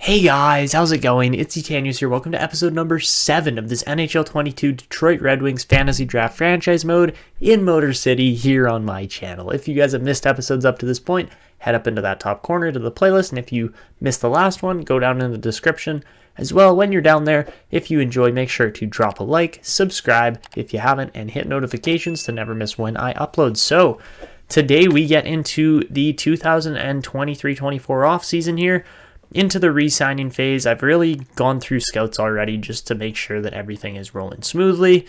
Hey guys, how's it going? It's Tanius here. Welcome to episode number 7 of this NHL 22 Detroit Red Wings Fantasy Draft Franchise Mode in Motor City here on my channel. If you guys have missed episodes up to this point, head up into that top corner to the playlist, and if you missed the last one, go down in the description. As well, when you're down there, if you enjoy, make sure to drop a like, subscribe if you haven't, and hit notifications to never miss when I upload. So, today we get into the 2023-24 offseason here, into the re-signing phase. I've really gone through scouts already just to make sure that everything is rolling smoothly.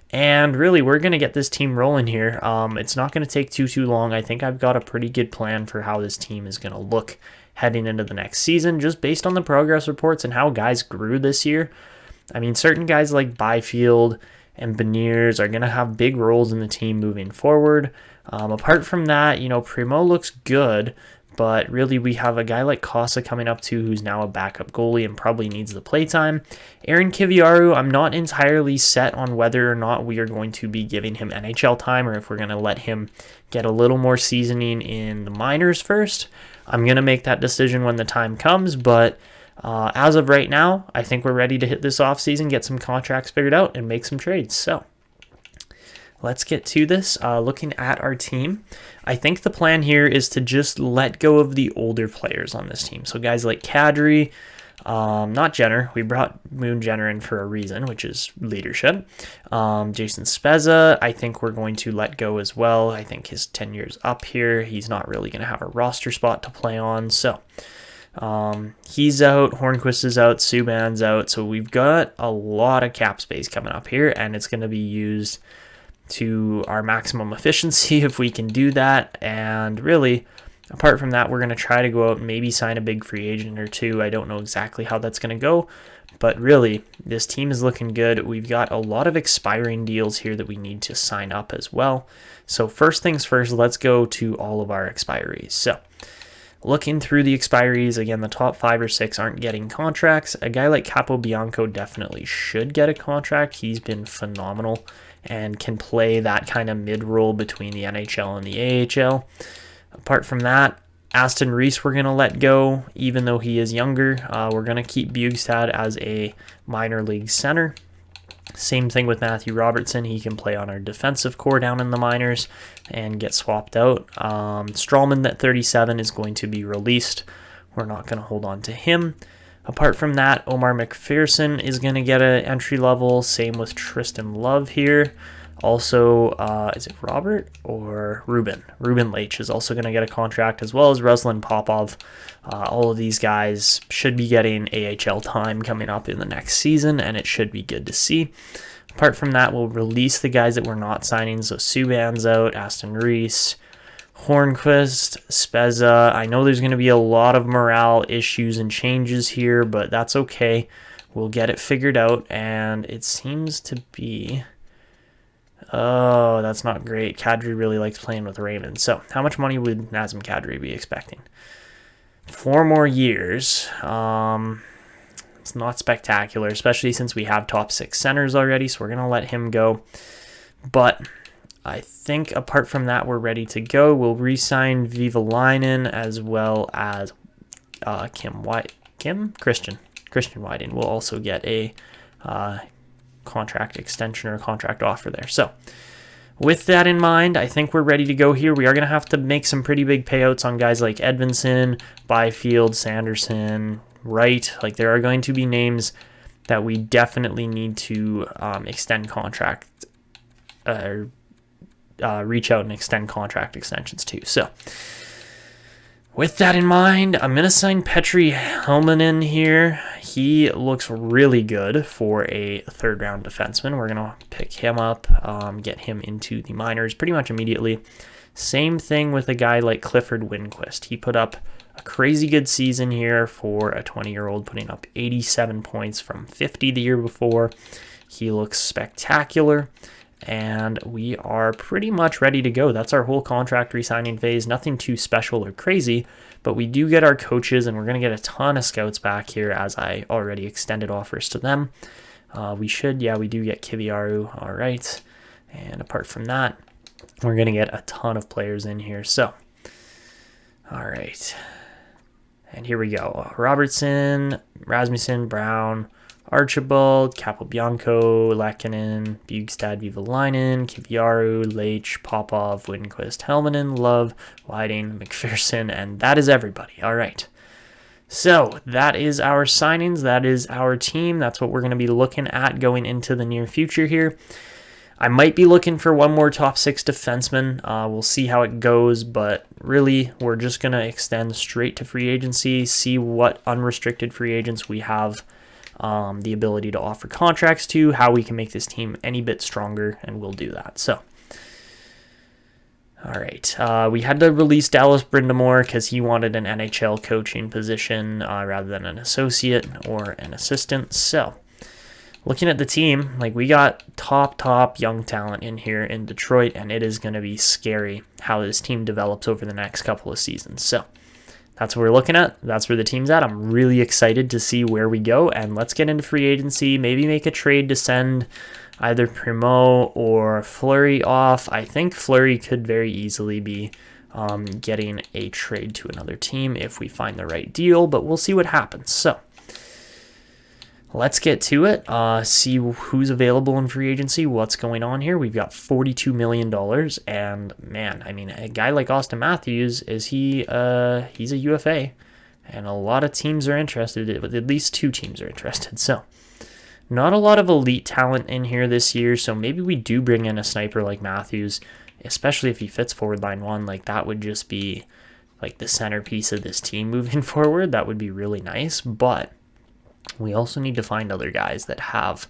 And really, we're going to get this team rolling here. It's not going to take too long. I think I've got a pretty good plan for how this team is going to look heading into the next season, just based on the progress reports and how guys grew this year. I mean, certain guys like Byfield and Beniers are going to have big roles in the team moving forward. Apart from that, Perreault looks good. But really, we have a guy like Cossa coming up too, who's now a backup goalie and probably needs the playtime. Aaron Kiviaru, I'm not entirely set on whether or not we are going to be giving him NHL time or if we're going to let him get a little more seasoning in the minors first. I'm going to make that decision when the time comes, but as of right now, I think we're ready to hit this offseason, get some contracts figured out, and make some trades. So let's get to this. Looking at our team, I think the plan here is to just let go of the older players on this team. So guys like Kadri, not Jenner. We brought Moon Jenner in for a reason, which is leadership. Jason Spezza, I think we're going to let go as well. I think his tenure's up here. He's not really going to have a roster spot to play on. So he's out. Hornquist is out. Subban's out. So we've got a lot of cap space coming up here, and it's going to be used to our maximum efficiency if we can do that. And really, apart from that, we're going to try to go out and maybe sign a big free agent or two. I don't know exactly how that's going to go, but really, this team is looking good. We've got a lot of expiring deals here that we need to sign up as well. So first things first, let's go to all of our expiries. So looking through the expiries, again, the top 5 or 6 aren't getting contracts. A guy like Capobianco definitely should get a contract. He's been phenomenal and can play that kind of mid-role between the NHL and the AHL. Apart from that, Aston Reese we're going to let go, even though he is younger. We're going to keep Bjugstad as a minor league center. Same thing with Matthew Robertson. He can play on our defensive core down in the minors and get swapped out. Strawman at 37 is going to be released. We're not going to hold on to him. Apart from that, Omar McPherson is going to get an entry level. Same with Tristan Love here. Also, is it Robert or Ruben? Ruben Leitch is also going to get a contract, as well as Ruslan Popov. All of these guys should be getting AHL time coming up in the next season, and it should be good to see. Apart from that, we'll release the guys that we're not signing. So Subban's out, Aston Reese, Hornquist, Spezza. I know there's going to be a lot of morale issues and changes here, but that's okay. We'll get it figured out, and it seems to be... Oh, that's not great. Kadri really likes playing with Raymond. So how much money would Nazem Kadri be expecting? 4 more years. It's not spectacular, especially since we have top 6 centers already, so we're going to let him go. But I think apart from that, we're ready to go. We'll re-sign Vivalainen as well as Christian Wyden will also get a contract extension or contract offer there. So with that in mind, I think we're ready to go here. We are going to have to make some pretty big payouts on guys like Edvinsson, Byfield, Sanderson, Wright. Like, there are going to be names that we definitely need to extend contract reach out and extend contract extensions too. So with that in mind, I'm going to sign Petri Helmanen here. He looks really good for a third-round defenseman. We're going to pick him up, get him into the minors pretty much immediately. Same thing with a guy like Clifford Winquist. He put up a crazy good season here for a 20-year-old, putting up 87 points from 50 the year before. He looks spectacular, and we are pretty much ready to go. That's our whole contract re-signing phase. Nothing too special or crazy, but we do get our coaches, and we're going to get a ton of scouts back here, as I already extended offers to them. We do get Kiviaru. All right. And apart from that, we're going to get a ton of players in here. So, all right. And here we go. Robertson, Rasmussen, Brown, Archibald, Capobianco, Lehkonen, Bjugstad, Vivalainen, Kiviaru, Leitch, Popov, Winquist, Helmanen, Love, Whiting, McPherson, and that is everybody. All right. So that is our signings. That is our team. That's what we're going to be looking at going into the near future here. I might be looking for one more top 6 defenseman. We'll see how it goes, but really we're just going to extend straight to free agency, see what unrestricted free agents we have the ability to offer contracts to, how we can make this team any bit stronger, and we'll do that. So, all right. We had to release Dallas Brindamore because he wanted an NHL coaching position rather than an associate or an assistant. So, looking at the team, like we got top young talent in here in Detroit, and it is going to be scary how this team develops over the next couple of seasons. So that's what we're looking at. That's where the team's at. I'm really excited to see where we go, and let's get into free agency. Maybe make a trade to send either Perreault or Fleury off. I think Fleury could very easily be getting a trade to another team if we find the right deal, but we'll see what happens. So let's get to it, see who's available in free agency, what's going on here. We've got $42 million, and man, I mean, a guy like Austin Matthews, he's a UFA, and a lot of teams are interested, at least 2 teams are interested, so not a lot of elite talent in here this year, so maybe we do bring in a sniper like Matthews, especially if he fits forward line 1, like that would just be like the centerpiece of this team moving forward. That would be really nice, but we also need to find other guys that have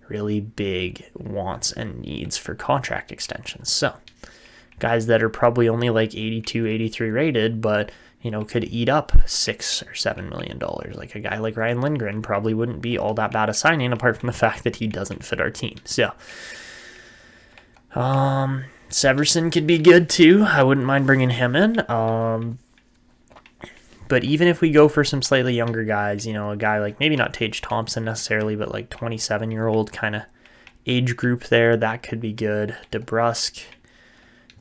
really big wants and needs for contract extensions. So guys that are probably only like 82, 83 rated, but could eat up $6 or $7 million. Like a guy like Ryan Lindgren probably wouldn't be all that bad a signing, apart from the fact that he doesn't fit our team. So Severson could be good too. I wouldn't mind bringing him in. But even if we go for some slightly younger guys, a guy like maybe not Tage Thompson necessarily, but like 27-year-old kind of age group there, that could be good. DeBrusk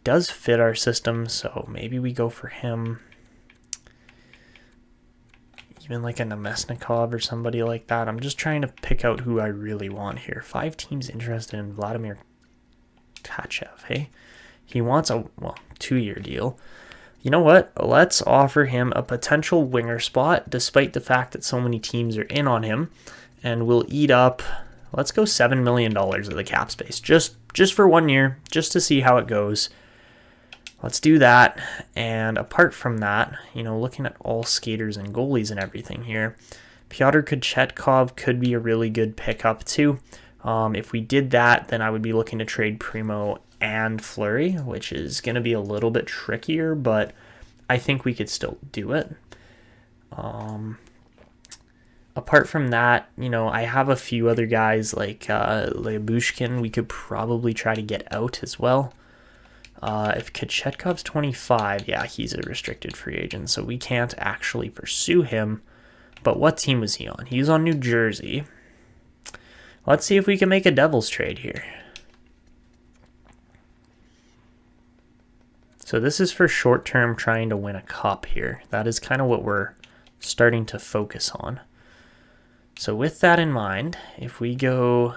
does fit our system, so maybe we go for him. Even like a Nemesnikov or somebody like that. I'm just trying to pick out who I really want here. 5 teams interested in Vladimir Tkachev, hey? He wants a 2-year deal. You know what? Let's offer him a potential winger spot, despite the fact that so many teams are in on him, and we'll eat up, let's go $7 million of the cap space, just for 1 year, just to see how it goes. Let's do that. And apart from that, looking at all skaters and goalies and everything here, Pyotr Kochetkov could be a really good pickup too. If we did that, then I would be looking to trade Primo and Fleury, which is going to be a little bit trickier, but I think we could still do it. Apart from that, I have a few other guys like Lyabushkin we could probably try to get out as well. If Kochetkov's 25, yeah, he's a restricted free agent, so we can't actually pursue him. But what team was he on? He was on New Jersey. Let's see if we can make a Devils trade here. So this is for short-term trying to win a cup here. That is kind of what we're starting to focus on. So with that in mind, if we go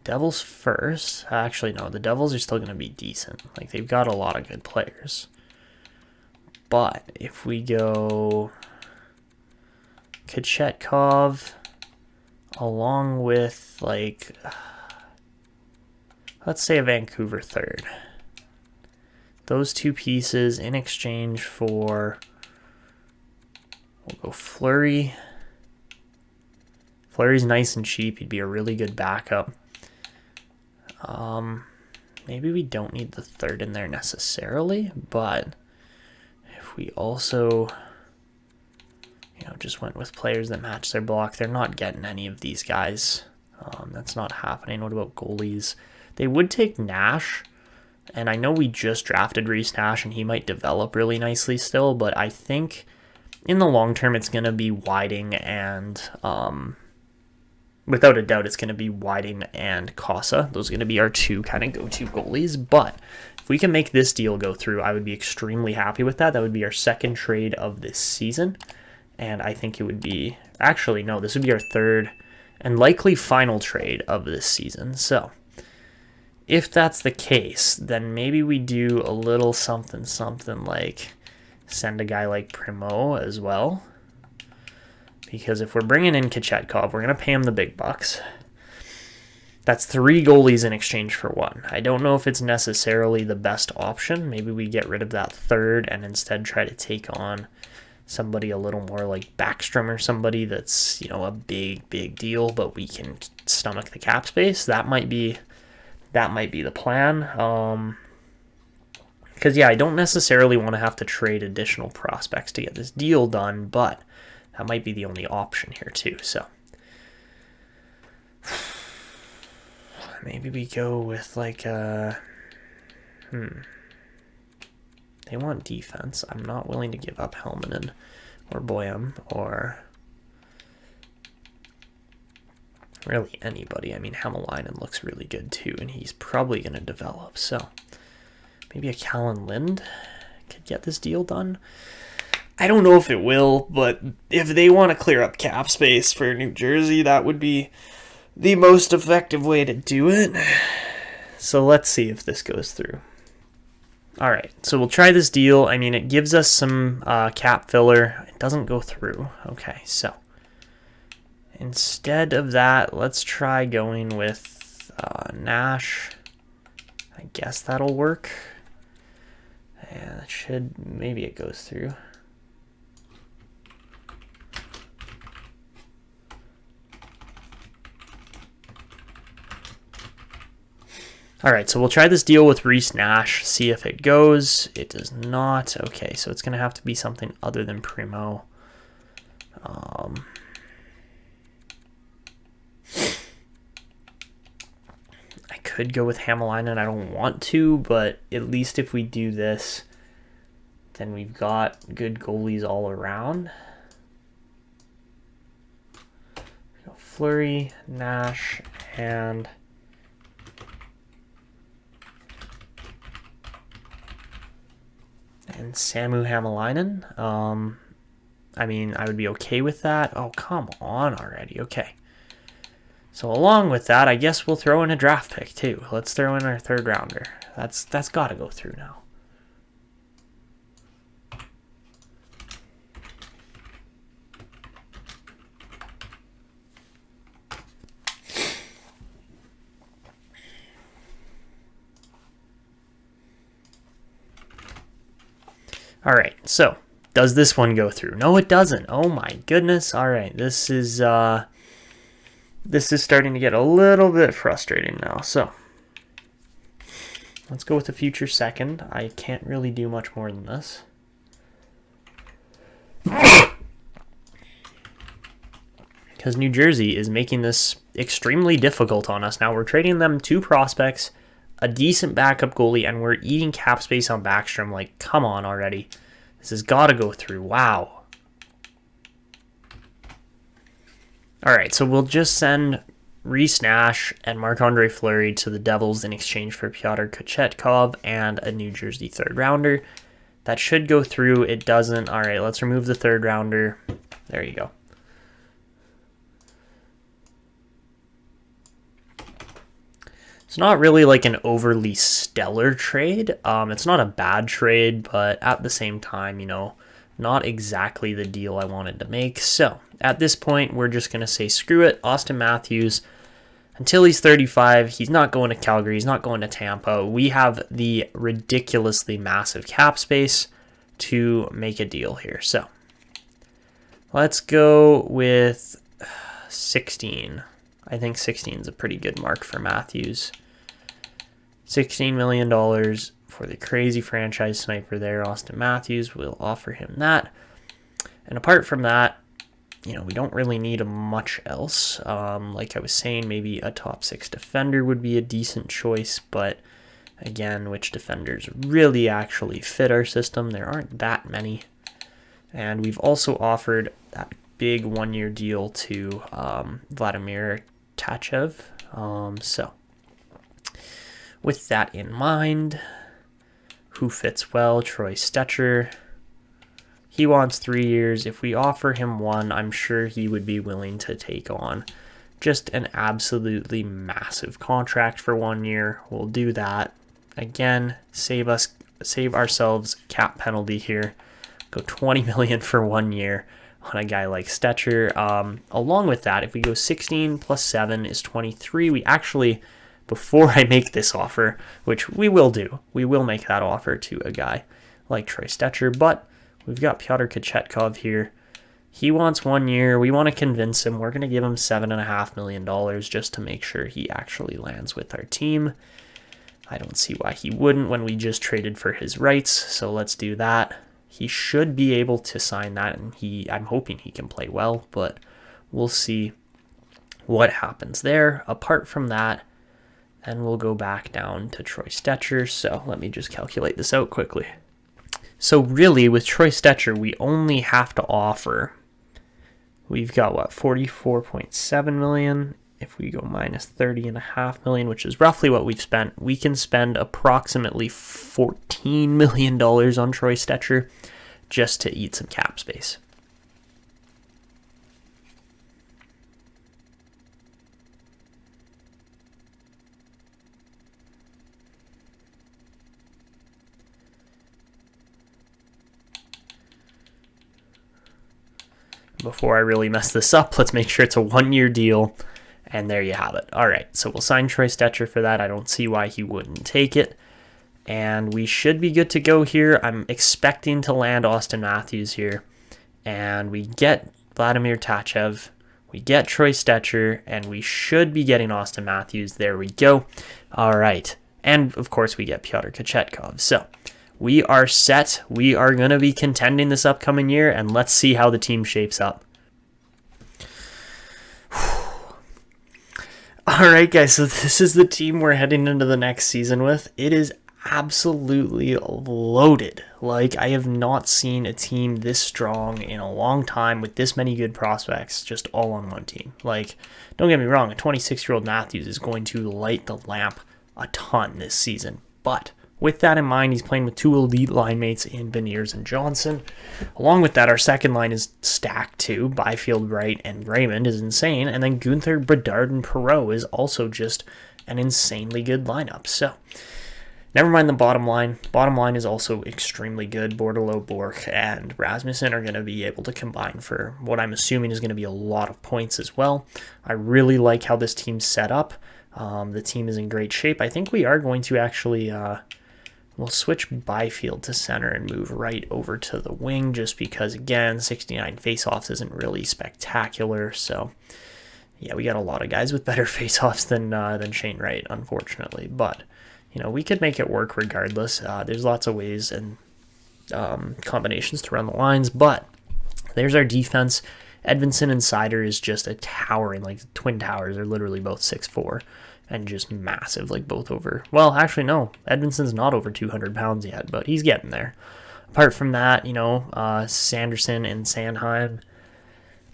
Devils first, actually no, the Devils are still going to be decent. Like they've got a lot of good players. But if we go Kochetkov along with like, let's say a Vancouver third. Those 2 pieces in exchange for, we'll go Fleury. Fleury's nice and cheap. He'd be a really good backup. Maybe we don't need the third in there necessarily, but if we also, just went with players that match their block, they're not getting any of these guys. That's not happening. What about goalies? They would take Nash, and I know we just drafted Reese Nash, and he might develop really nicely still, but I think in the long term it's going to be Whiting and without a doubt, it's going to be Whiting and Cossa. Those are going to be our two kind of go-to goalies. But if we can make this deal go through, I would be extremely happy with that. That would be our second trade of this season. And I think it would be... Actually, no, this would be our third and likely final trade of this season. So if that's the case, then maybe we do a little something like send a guy like Perreault as well. Because if we're bringing in Kochetkov, we're going to pay him the big bucks. That's 3 goalies in exchange for 1. I don't know if it's necessarily the best option. Maybe we get rid of that third and instead try to take on somebody a little more like Backstrom or somebody that's, you know, a big deal, but we can stomach the cap space. That might be the plan. Because, yeah, I don't necessarily want to have to trade additional prospects to get this deal done, but that might be the only option here, too. So maybe we go with, like, They want defense. I'm not willing to give up Helmanen or Buium or really anybody. I mean, Hämäläinen looks really good, too, and he's probably going to develop. So maybe a Callan Lind could get this deal done. I don't know if it will, but if they want to clear up cap space for New Jersey, that would be the most effective way to do it. So let's see if this goes through. All right, so we'll try this deal. I mean, it gives us some cap filler. It doesn't go through. Okay, so instead of that, let's try going with Nash. I guess that'll work. And it should, maybe it goes through. All right, so we'll try this deal with Reese Nash, see if it goes. It does not. Okay, so it's going to have to be something other than Perreault. I could go with Hämäläinen. I don't want to, but at least if we do this, then we've got good goalies all around. Fleury, Nash, and Samu Hämäläinen. I mean, I would be okay with that. Oh, come on already. Okay. So along with that, I guess we'll throw in a draft pick too. Let's throw in our third rounder. That's got to go through now. All right, so does this one go through? No, it doesn't. Oh my goodness. All right, this is starting to get a little bit frustrating now. So let's go with the future second. I can't really do much more than this. Because New Jersey is making this extremely difficult on us. Now we're trading them 2 prospects, a decent backup goalie, and we're eating cap space on Backstrom. Like, come on already. This has got to go through. Wow. All right, so we'll just send Reese Nash and Marc-Andre Fleury to the Devils in exchange for Pyotr Kochetkov and a New Jersey third rounder. That should go through. It doesn't. All right, let's remove the third rounder. There you go. It's not really like an overly stellar trade. It's not a bad trade, but at the same time, you know, not exactly the deal I wanted to make. So at this point, we're just going to say, screw it. Austin Matthews, until he's 35, he's not going to Calgary. He's not going to Tampa. We have the ridiculously massive cap space to make a deal here. So let's go with 16. I think 16 is a pretty good mark for Matthews. $16 million for the crazy franchise sniper there, Austin Matthews. We'll offer him that. And apart from that, you know, we don't really need much else. Like I was saying, maybe a top 6 defender would be a decent choice. But again, which defenders really actually fit our system? There aren't that many. And we've also offered that big 1-year deal to Vladimir Tachev. So with that in mind, who fits well? Troy Stecher. He wants 3 years. If we offer him 1, I'm sure he would be willing to take on just an absolutely massive contract for 1 year. We'll do that. Again, save ourselves cap penalty here. Go 20 million for 1 year on a guy like Stecher. Along with that, if we go 16 plus 7 is 23. We actually, before I make this offer, which we will do, we will make that offer to a guy like Troy Stecher, but we've got Pyotr Kochetkov here. He wants 1 year. We want to convince him. We're going to give him $7.5 million just to make sure he actually lands with our team. I don't see why he wouldn't when we just traded for his rights, so let's do that. He should be able to sign that, and I'm hoping he can play well, but we'll see what happens there. Apart from that, then we'll go back down to Troy Stecher. So let me just calculate this out quickly. So really, with Troy Stecher, we only have to offer, we've got, 44.7 million. If we go minus 30.5 million, which is roughly what we've spent, we can spend approximately $14 million on Troy Stecher just to eat some cap space. Before I really mess this up, let's make sure it's a 1 year deal. And there you have it. All right, so we'll sign Troy Stecher for that. I don't see why he wouldn't take it. And we should be good to go here. I'm expecting to land Austin Matthews here. And we get Vladimir Tachev. We get Troy Stecher. And we should be getting Austin Matthews. There we go. All right. And, of course, we get Pyotr Kochetkov. So we are set. We are going to be contending this upcoming year. And let's see how the team shapes up. All right, guys, so this is the team we're heading into the next season with. It is absolutely loaded. Like, I have not seen a team this strong in a long time with this many good prospects just all on one team. Like, don't get me wrong, a 26-year-old Matthews is going to light the lamp a ton this season. But with that in mind, he's playing with 2 elite line mates in Beniers and Johnson. Along with that, our second line is stacked too. Byfield, Wright, and Ramyond is insane. And then Guenther, Bedard, and Perreault is also just an insanely good lineup. So, never mind the bottom line. Bottom line is also extremely good. Bordeleau, Bork, and Rasmussen are going to be able to combine for what I'm assuming is going to be a lot of points as well. I really like how this team's set up. The team is in great shape. I think we are going to actually... we'll switch Byfield to center and move Wright over to the wing just because, again, 69 faceoffs isn't really spectacular. So, yeah, we got a lot of guys with better faceoffs than Shane Wright, unfortunately. But, we could make it work regardless. There's lots of ways and combinations to run the lines. But there's our defense. Edvinsson and Seider is just a towering, like twin towers. They're literally both 6'4". And just massive, like both over... Well, actually, no. Edvinsson's not over 200 pounds yet, but he's getting there. Apart from that, Sanderson and Sanheim,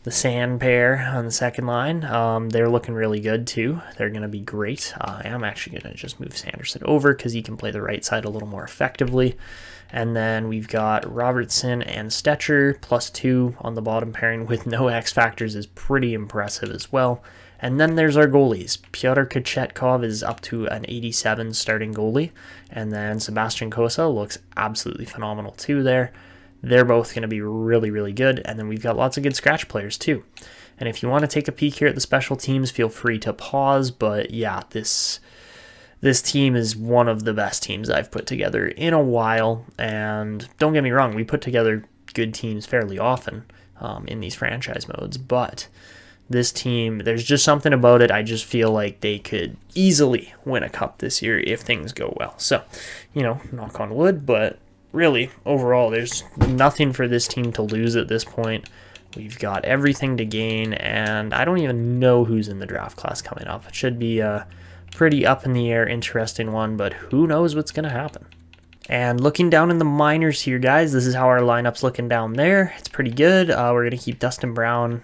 the Sand pair on the second line, they're looking really good, too. They're going to be great. I'm actually going to just move Sanderson over because he can play the right side a little more effectively. And then we've got Robertson and Stecher, +2 on the bottom pairing with no X factors is pretty impressive as well. And then there's our goalies. Pyotr Kochetkov is up to an 87 starting goalie. And then Sebastian Cossa looks absolutely phenomenal too there. They're both going to be really, really good. And then we've got lots of good scratch players too. And if you want to take a peek here at the special teams, feel free to pause. But yeah, this team is one of the best teams I've put together in a while. And don't get me wrong, we put together good teams fairly often in these franchise modes. But... this team, there's just something about it. I just feel like they could easily win a cup this year if things go well. So, knock on wood, but really, overall, there's nothing for this team to lose at this point. We've got everything to gain, and I don't even know who's in the draft class coming up. It should be a pretty up-in-the-air, interesting one, but who knows what's going to happen. And looking down in the minors here, guys, this is how our lineup's looking down there. It's pretty good. We're going to keep Dustin Brown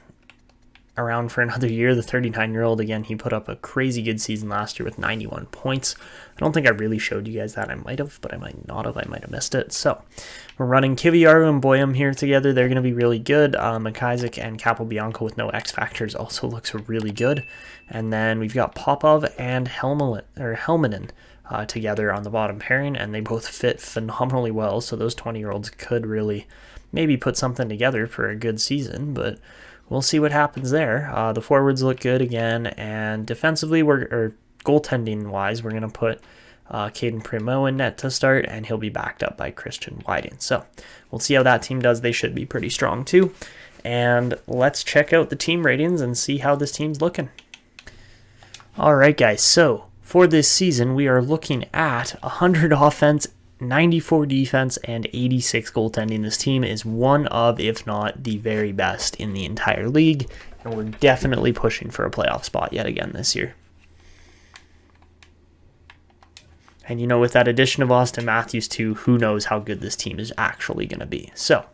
around for another year. The 39-year-old, again, he put up a crazy good season last year with 91 points. I don't think I really showed you guys that. I might have, but I might not have. I might have missed it. So we're running Kiviaru and Buium here together. They're going to be really good. McIsaac and Capobianco with no X factors also looks really good. And then we've got Popov and Helminen together on the bottom pairing, and they both fit phenomenally well. So those 20-year-olds could really maybe put something together for a good season, but we'll see what happens there. The forwards look good again, and defensively, goaltending-wise, we're going to put Caden Perreault in net to start, and he'll be backed up by Christian Whiting. So we'll see how that team does. They should be pretty strong too. And let's check out the team ratings and see how this team's looking. All right, guys. So for this season, we are looking at 100 offense, 94 defense, and 86 goaltending. This team is one of, if not the very best in the entire league, and we're definitely pushing for a playoff spot yet again this year. And, you know, with that addition of Austin Matthews too, who knows how good this team is actually going to be. So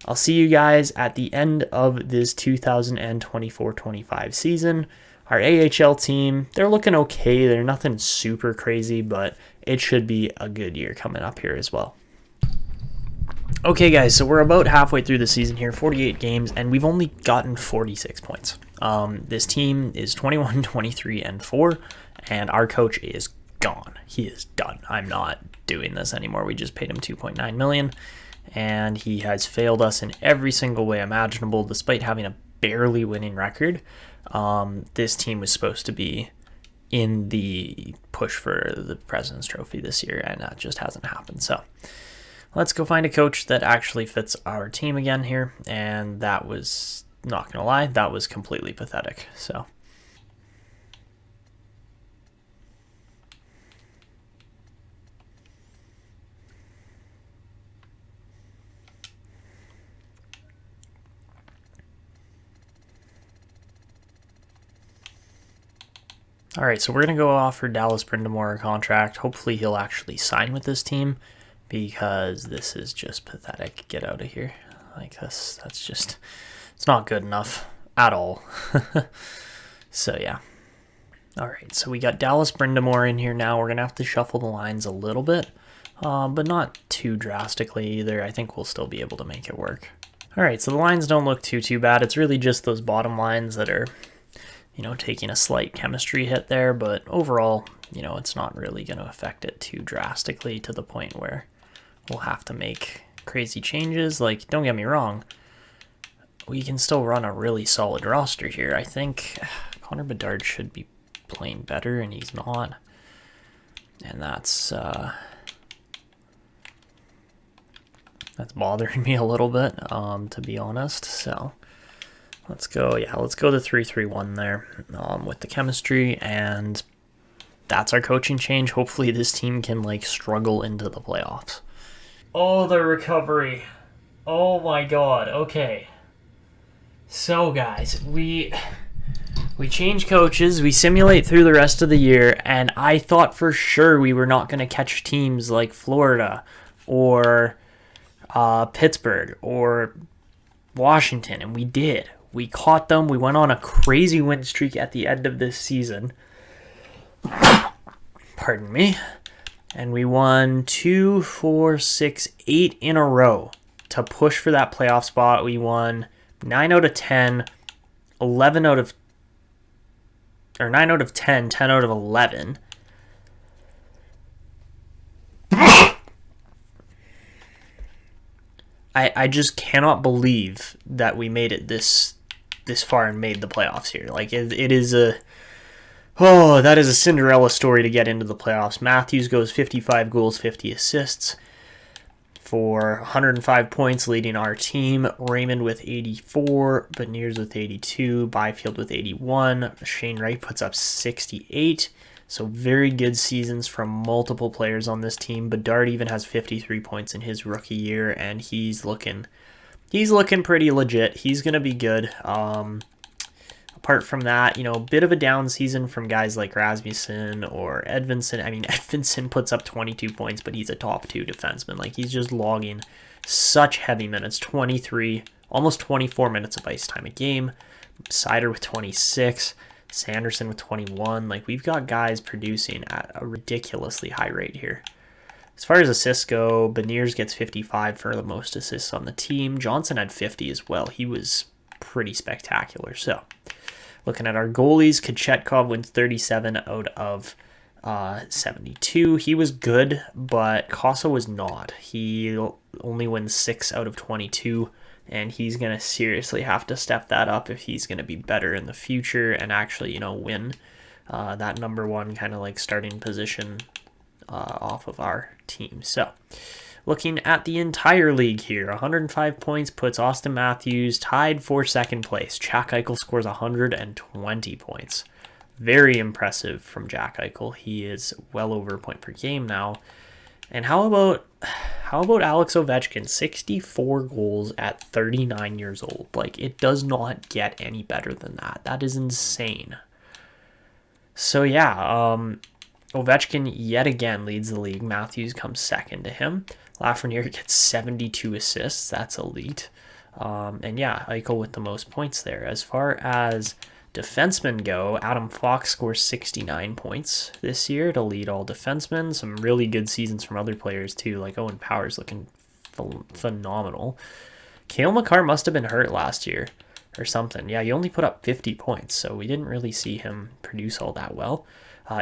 I'll see you guys at the end of this 2024-25 season. Our AHL team, they're looking okay. They're nothing super crazy, but it should be a good year coming up here as well. Okay, guys, so we're about halfway through the season here, 48 games, and we've only gotten 46 points. This team is 21, 23, and 4, and our coach is gone. He is done. I'm not doing this anymore. We just paid him $2.9 million, and he has failed us in every single way imaginable, despite having a barely winning record. This team was supposed to be in the push for the President's Trophy this year, and that just hasn't happened. So let's go find a coach that actually fits our team again here, and that was, not gonna lie, that was completely pathetic. So all right, so we're going to go offer Dallas Brindamore a contract. Hopefully he'll actually sign with this team, because this is just pathetic. Get out of here. Like this, that's just, it's not good enough at all. So yeah. All right, so we got Dallas Brindamore in here now. We're going to have to shuffle the lines a little bit, but not too drastically either. I think we'll still be able to make it work. All right, so the lines don't look too bad. It's really just those bottom lines that are, you know, taking a slight chemistry hit there, but overall, you know, it's not really going to affect it too drastically to the point where we'll have to make crazy changes. Like, don't get me wrong, we can still run a really solid roster here. I think Connor Bedard should be playing better, and he's not. And that's bothering me a little bit, to be honest. So let's go the 3-3-1 there with the chemistry, and that's our coaching change. Hopefully this team can, like, struggle into the playoffs. Oh, the recovery. Oh my god, okay. So, guys, we change coaches, we simulate through the rest of the year, and I thought for sure we were not going to catch teams like Florida or Pittsburgh or Washington, and we did. We caught them. We went on a crazy win streak at the end of this season. Pardon me. And we won 2, 4, 6, 8 in a row to push for that playoff spot. We won 9 out of 10, 11 out of, or 9 out of 10, 10 out of 11. I just cannot believe that we made it this far and made the playoffs here. Like, it is a, oh, that is a Cinderella story to get into the playoffs. Matthews goes 55 goals, 50 assists for 105 points, leading our team. Raymond with 84, Beniers with 82, Byfield with 81. Shane Wright puts up 68. So very good seasons from multiple players on this team. Bedard even has 53 points in his rookie year, and he's looking pretty legit. He's going to be good. Apart from that, you know, a bit of a down season from guys like Rasmussen or Edvinsson. I mean, Edvinsson puts up 22 points, but he's a top 2 defenseman. Like, he's just logging such heavy minutes, 23, almost 24 minutes of ice time a game. Seider with 26, Sanderson with 21. Like, we've got guys producing at a ridiculously high rate here. As far as assists go, Beniers gets 55 for the most assists on the team. Johnson had 50 as well. He was pretty spectacular. So, looking at our goalies, Kochetkov wins 37 out of 72. He was good, but Cossa was not. He only wins 6 out of 22, and he's going to seriously have to step that up if he's going to be better in the future and actually, you know, win that number one kind of like starting position off of our team. So, looking at the entire league here, 105 points puts Austin Matthews tied for second place. Jack Eichel scores 120 points. Very impressive from Jack Eichel. He is well over a point per game now. And how about Alex Ovechkin? 64 goals at 39 years old. Like, it does not get any better than that. That is insane. So yeah, Ovechkin yet again leads the league. Matthews comes second to him. Lafreniere gets 72 assists. That's elite. And yeah, Eichel with the most points there. As far as defensemen go, Adam Fox scores 69 points this year to lead all defensemen. Some really good seasons from other players too, like Owen Power's looking phenomenal. Cale Makar must have been hurt last year or something. Yeah, he only put up 50 points, so we didn't really see him produce all that well.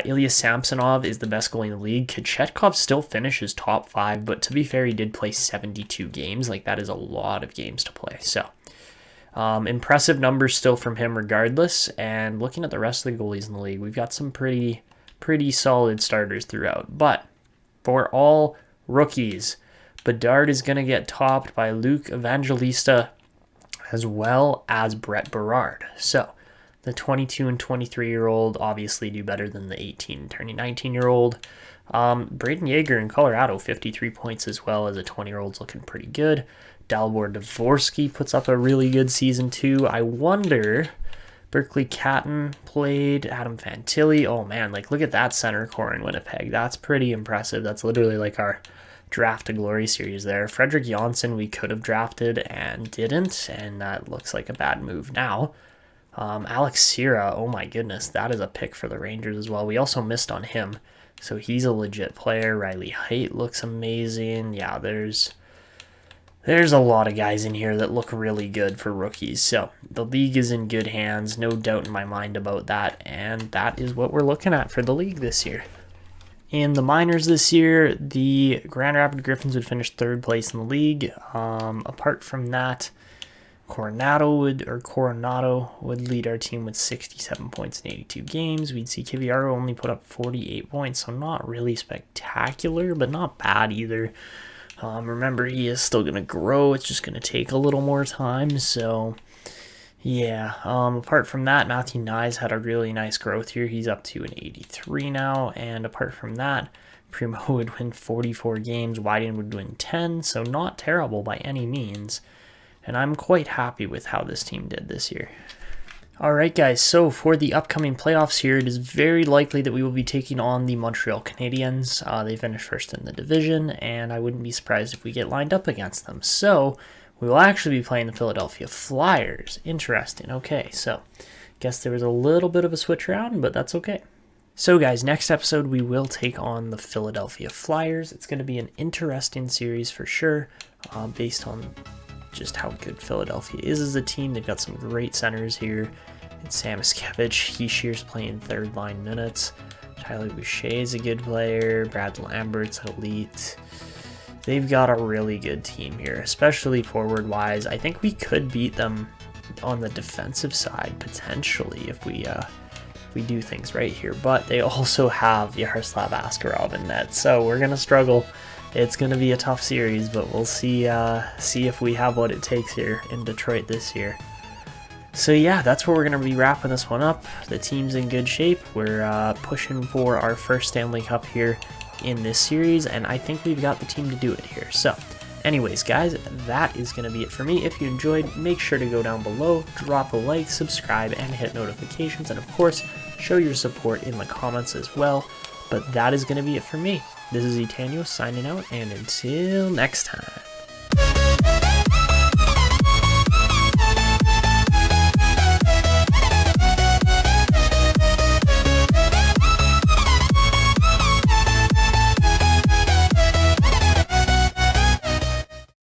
Ilya Samsonov is the best goalie in the league. Kochetkov still finishes top 5, but to be fair, he did play 72 games. Like, that is a lot of games to play. So, impressive numbers still from him regardless. And looking at the rest of the goalies in the league, we've got some pretty solid starters throughout. But for all rookies, Bedard is going to get topped by Luke Evangelista as well as Brett Berard. So, the 22 and 23-year-old obviously do better than the 18 and turning 19-year-old. Braden Yeager in Colorado, 53 points as well as a 20-year-old's looking pretty good. Dalibor Dvorsky puts up a really good season too. I wonder, Berkeley Catton played, Adam Fantilli. Oh man, like look at that center core in Winnipeg. That's pretty impressive. That's literally like our draft to glory series there. Frederick Janssen we could have drafted and didn't, and that looks like a bad move now. Alex Sierra, oh my goodness, that is a pick for the Rangers as well. We also missed on him, so he's a legit player. Riley Height looks amazing. Yeah, there's a lot of guys in here that look really good for rookies. So the league is in good hands, no doubt in my mind about that, and that is what we're looking at for the league this year. In the minors this year, the Grand Rapids Griffins would finish third place in the league. Apart from that, Coronato would lead our team with 67 points in 82 games. We'd see Kiviaro only put up 48 points, so not really spectacular, but not bad either. Remember, he is still going to grow. It's just going to take a little more time, so yeah. Apart from that, Matthew Knies had a really nice growth here. He's up to an 83 now, and apart from that, Primo would win 44 games, Wyden would win 10, so not terrible by any means. And I'm quite happy with how this team did this year. Alright guys, so for the upcoming playoffs here, it is very likely that we will be taking on the Montreal Canadiens. They finished first in the division, and I wouldn't be surprised if we get lined up against them. So, we will actually be playing the Philadelphia Flyers. Interesting, okay, so guess there was a little bit of a switch around, but that's okay. So guys, next episode we will take on the Philadelphia Flyers. It's going to be an interesting series for sure, based on just how good Philadelphia is as a team. They've got some great centers here. It's Sam Iskevich, Heishier's playing third line minutes. Tyler Boucher is a good player. Brad Lambert's elite. They've got a really good team here, especially forward wise. I think we could beat them on the defensive side potentially if we do things right here. But they also have Yaroslav Askarov in net, so we're gonna struggle. It's going to be a tough series, but we'll see if we have what it takes here in Detroit this year. So yeah, that's where we're going to be wrapping this one up. The team's in good shape. We're pushing for our first Stanley Cup here in this series, and I think we've got the team to do it here. So anyways, guys, that is going to be it for me. If you enjoyed, make sure to go down below, drop a like, subscribe, and hit notifications, and of course, show your support in the comments as well. But that is going to be it for me. This is Etanio signing out, and until next time.